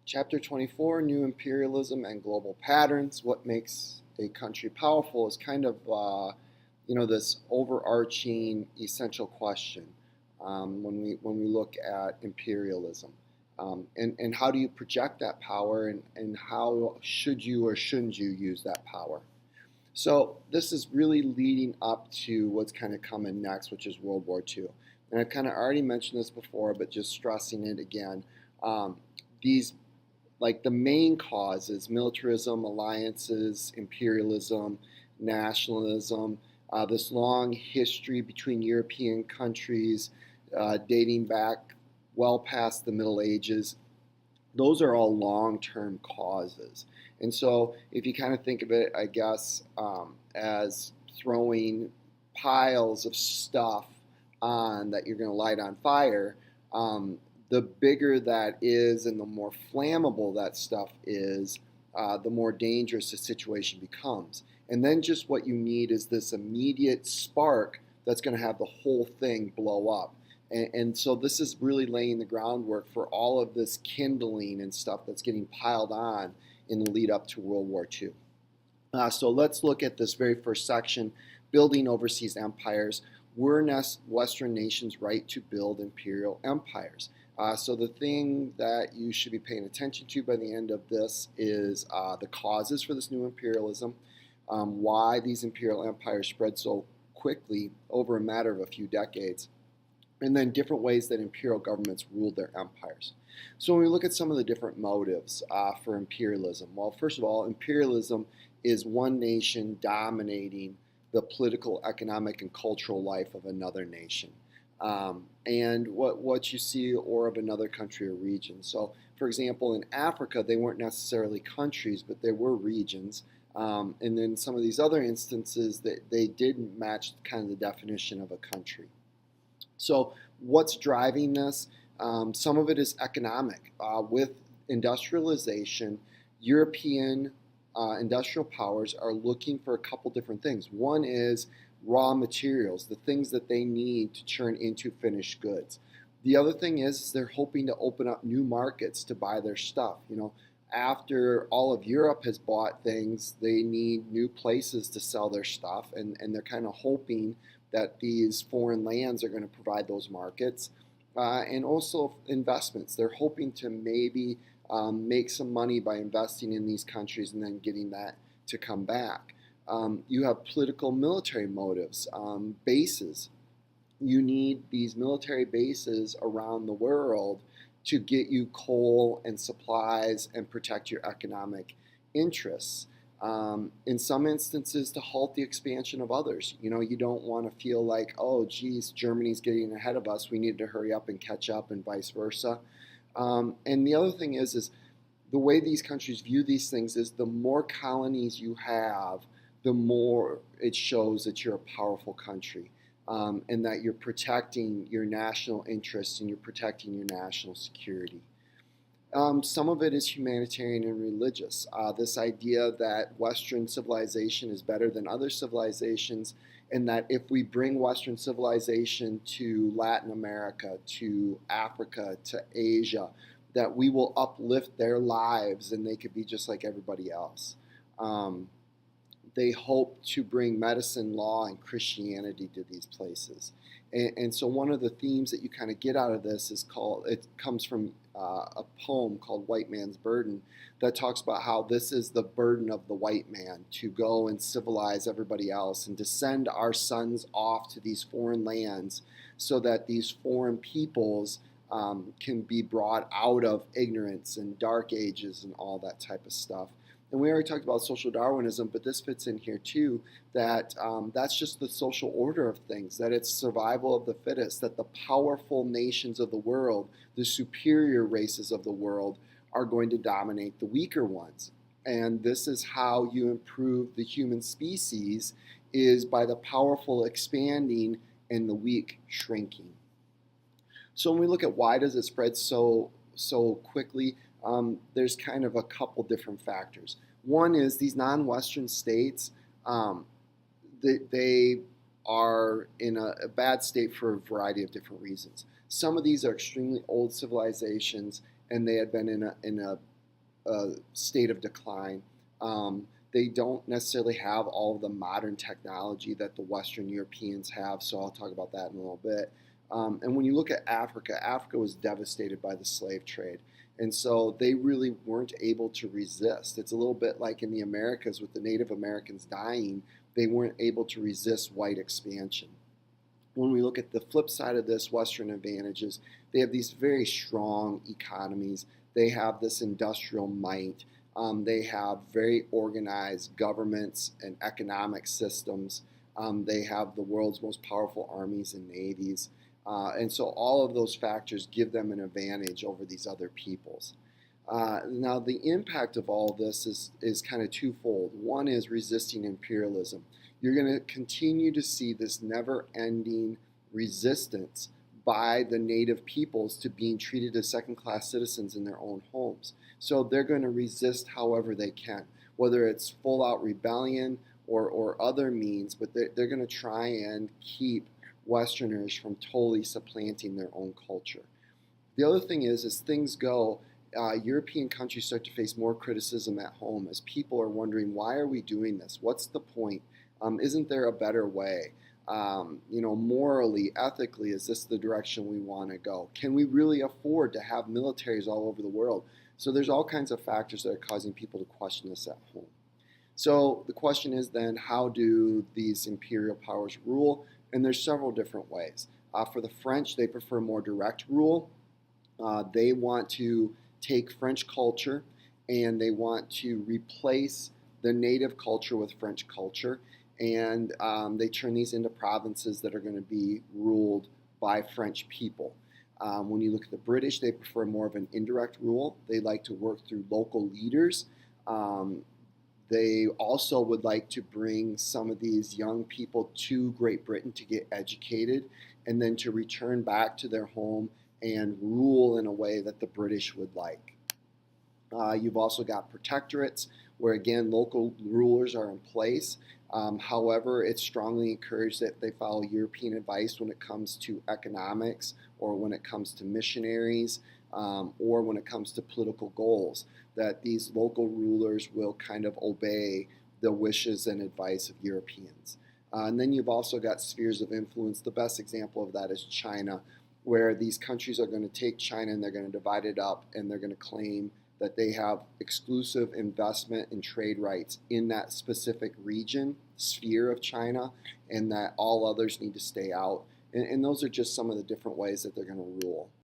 Chapter 24, New Imperialism and Global Patterns. What makes a country powerful is kind of, this overarching essential question when we look at imperialism. And how do you project that power, and how should you or shouldn't you use that power? So this is really leading up to what's kind of coming next, which is World War II. And I've kind of already mentioned this before, but just stressing it again. These like the main causes: militarism, alliances, imperialism, nationalism, this long history between European countries dating back well past the Middle Ages. Those are all long-term causes. And so if you kind of think of it, I guess, as throwing piles of stuff on that you're going to light on fire, the bigger that is and the more flammable that stuff is, the more dangerous the situation becomes. And then just what you need is this immediate spark that's going to have the whole thing blow up. And so this is really laying the groundwork for all of this kindling and stuff that's getting piled on in the lead up to World War II. So let's look at this very first section: building overseas empires. Were Western nations right to build imperial empires? So the thing that you should be paying attention to by the end of this is the causes for this new imperialism, why these imperial empires spread so quickly over a matter of a few decades, and then different ways that imperial governments ruled their empires. So when we look at some of the different motives for imperialism, well, first of all, imperialism is one nation dominating the political, economic, and cultural life of another nation, and what you see, or of another country or region. So, for example, in Africa, they weren't necessarily countries, but they were regions. And then some of these other instances, that they didn't match kind of the definition of a country. So what's driving this? Some of it is economic. With industrialization, European industrial powers are looking for a couple different things. One is raw materials, the things that they need to turn into finished goods. The other thing is they're hoping to open up new markets to buy their stuff. After all of Europe has bought things, they need new places to sell their stuff, and they're kind of hoping that these foreign lands are going to provide those markets, and also investments. They're hoping to maybe make some money by investing in these countries and then getting that to come back. You have political military motives, bases. You need these military bases around the world to get you coal and supplies and protect your economic interests. In some instances, to halt the expansion of others. You don't want to feel like, oh, geez, Germany's getting ahead of us, we need to hurry up and catch up, and vice versa. And the other thing is the way these countries view these things is the more colonies you have, the more it shows that you're a powerful country, and that you're protecting your national interests and you're protecting your national security. Some of it is humanitarian and religious. This idea that Western civilization is better than other civilizations, and that if we bring Western civilization to Latin America, to Africa, to Asia, that we will uplift their lives and they could be just like everybody else. They hope to bring medicine, law, and Christianity to these places. And so one of the themes that you kind of get out of this it comes from a poem called White Man's Burden, that talks about how this is the burden of the white man, to go and civilize everybody else and to send our sons off to these foreign lands so that these foreign peoples can be brought out of ignorance and dark ages and all that type of stuff. And we already talked about social Darwinism, but this fits in here too, that that's just the social order of things, that it's survival of the fittest, that the powerful nations of the world, the superior races of the world, are going to dominate the weaker ones. And this is how you improve the human species, is by the powerful expanding and the weak shrinking. So when we look at why does it spread so quickly, there's kind of a couple different factors. One is these non-Western states, they are in a bad state for a variety of different reasons. Some of these are extremely old civilizations, and they had been in a state of decline. They don't necessarily have all of the modern technology that the Western Europeans have, so I'll talk about that in a little bit. And when you look at Africa, Africa was devastated by the slave trade. And so they really weren't able to resist. It's a little bit like in the Americas with the Native Americans dying, they weren't able to resist white expansion. When we look at the flip side of this, Western advantages, they have these very strong economies. They have this industrial might. They have very organized governments and economic systems. They have the world's most powerful armies and navies. And so all of those factors give them an advantage over these other peoples. Now, the impact of all of this is kind of twofold. One is resisting imperialism. You're going to continue to see this never-ending resistance by the native peoples to being treated as second-class citizens in their own homes. So they're going to resist however they can, whether it's full-out rebellion or other means, but they're going to try and keep Westerners from totally supplanting their own culture. The other thing is, as things go, European countries start to face more criticism at home as people are wondering, why are we doing this? What's the point? Isn't there a better way? Morally, ethically, is this the direction we want to go? Can we really afford to have militaries all over the world? So there's all kinds of factors that are causing people to question this at home. So the question is then, how do these imperial powers rule? And there's several different ways. For the French, they prefer more direct rule. They want to take French culture and they want to replace the native culture with French culture. And they turn these into provinces that are going to be ruled by French people. When you look at the British, they prefer more of an indirect rule. They like to work through local leaders. They also would like to bring some of these young people to Great Britain to get educated and then to return back to their home and rule in a way that the British would like. You've also got protectorates where, again, local rulers are in place. However, it's strongly encouraged that they follow European advice when it comes to economics or when it comes to missionaries or when it comes to political goals, that these local rulers will kind of obey the wishes and advice of Europeans. And then you've also got spheres of influence. The best example of that is China, where these countries are going to take China and they're going to divide it up and they're going to claim that they have exclusive investment and trade rights in that specific region, sphere of China, and that all others need to stay out. And those are just some of the different ways that they're going to rule.